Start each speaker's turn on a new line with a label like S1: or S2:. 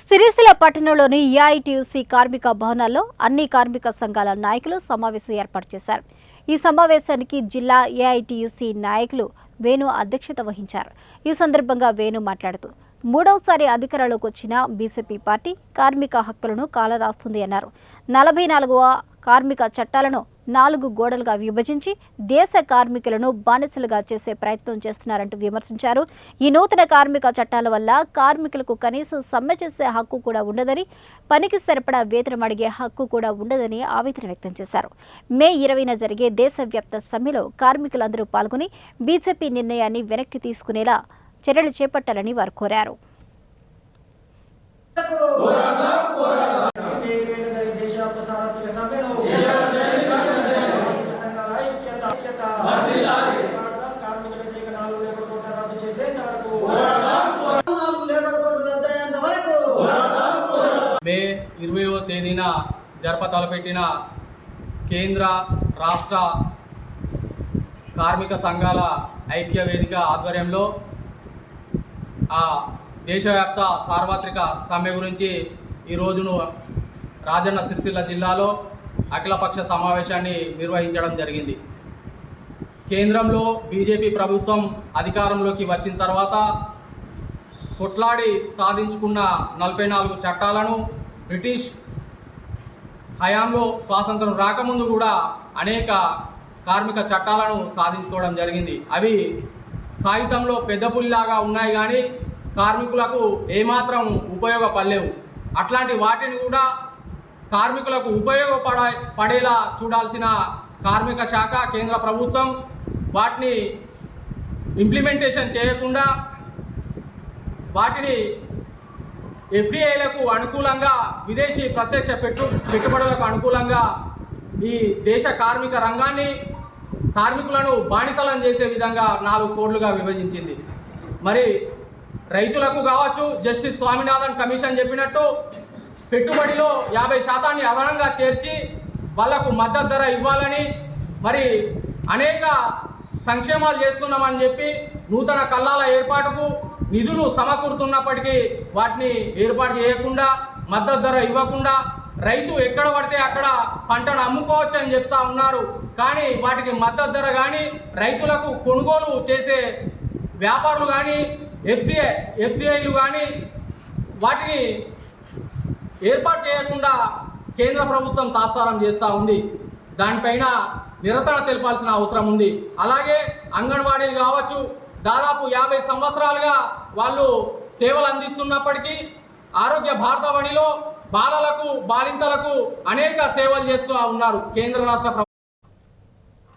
S1: సిరిసిల్ల పట్టణంలోని ఏఐటీయూసీ కార్మిక భవనాల్లో అన్ని కార్మిక సంఘాల నాయకులు సమావేశం ఏర్పాటు చేశారు. ఈ సమావేశానికి జిల్లా ఏఐటీయూసీ నాయకులు వేణు అధ్యక్షత వహించారు. ఈ సందర్భంగా వేణు మాట్లాడుతూ మూడవసారి అధికారంలోకి వచ్చిన బీజేపీ పార్టీ కార్మిక హక్కులను కాలరాస్తుంది అన్నారు. 44వ కార్మిక చట్టాలను 4 గోడలుగా విభజించి దేశ కార్మికులను బానిసలుగా చేసే ప్రయత్నం చేస్తున్నారంటూ విమర్శించారు. ఈ నూతన కార్మిక చట్టాల వల్ల కార్మికులకు కనీసం సమ్మె చేసే హక్కు కూడా ఉండదని, పనికి సరిపడా వేతనం అడిగే హక్కు కూడా ఉండదని ఆవేదన వ్యక్తం చేశారు. మే 20న జరిగే దేశవ్యాప్త సమ్మెలో కార్మికులందరూ పాల్గొని బీజేపీ నిర్ణయాన్ని వెనక్కి తీసుకునేలా చర్యలు చేపట్టాలని వారు కోరారు.
S2: మే 20వ తేదీన తలపెట్టిన కేంద్ర రాష్ట్ర కార్మిక సంఘాల ఐక్య వేదిక ఆధ్వర్యంలో దేశవ్యాప్త సార్వత్రిక సమ్మె గురించి ఈ రోజును రాజన్న సిరిసిల్ల జిల్లాలో అఖిలపక్ష సమావేశాన్ని నిర్వహించడం జరిగింది. కేంద్రంలో బీజేపీ ప్రభుత్వం అధికారంలోకి వచ్చిన తర్వాత కొట్లాడి సాధించుకున్న 44 చట్టాలను బ్రిటిష్ హయాంలో స్వాతంత్రం రాకముందు కూడా అనేక కార్మిక చట్టాలను సాధించుకోవడం జరిగింది. అవి కాగితంలో పెద్ద పుల్లిలాగా ఉన్నాయి కానీ కార్మికులకు ఏమాత్రం ఉపయోగపడలేవు. అట్లాంటి వాటిని కూడా కార్మికులకు ఉపయోగపడేలా చూడాల్సిన కార్మిక శాఖ కేంద్ర ప్రభుత్వం వాటిని ఇంప్లిమెంటేషన్ చేయకుండా వాటిని ఎఫ్డిఐలకు అనుకూలంగా, విదేశీ ప్రత్యక్ష పెట్టుబడులకు అనుకూలంగా ఈ దేశ కార్మిక రంగాన్ని కార్మికులను బానిసలను చేసే విధంగా 4 కోడ్లుగా విభజించింది. మరి రైతులకు కావచ్చు, జస్టిస్ స్వామినాథన్ కమిషన్ చెప్పినట్టు పెట్టుబడిలో 50% అదనంగా చేర్చి వాళ్లకు మద్దతు ధర ఇవ్వాలని, మరి అనేక సంక్షేమాలు చేస్తున్నామని చెప్పి నూతన కల్లాల ఏర్పాటుకు నిధులు సమకూరుతున్నప్పటికీ వాటిని ఏర్పాటు చేయకుండా, మద్దతు ధర ఇవ్వకుండా రైతు ఎక్కడ పడితే అక్కడ పంటను అమ్ముకోవచ్చు అని చెప్తా ఉన్నారు. కానీ వాటికి మద్దతు ధర కానీ, రైతులకు కొనుగోలు చేసే వ్యాపారులు కానీ, ఎఫ్సిఐలు కానీ వాటిని ఏర్పాటు చేయకుండా కేంద్ర ప్రభుత్వం తాత్సారం చేస్తూ ఉంది. దానిపైన నిరసన తెలపాల్సిన అవసరం ఉంది. అలాగే అంగన్వాడీలు కావచ్చు, దాదాపు 50 సంవత్సరాలుగా వాళ్ళు సేవలు అందిస్తున్నప్పటికీ ఆరోగ్య భారతవాణిలో బాలలకు, బాలింతలకు అనేక సేవలు చేస్తూ ఉన్నారు కేంద్ర రాష్ట్ర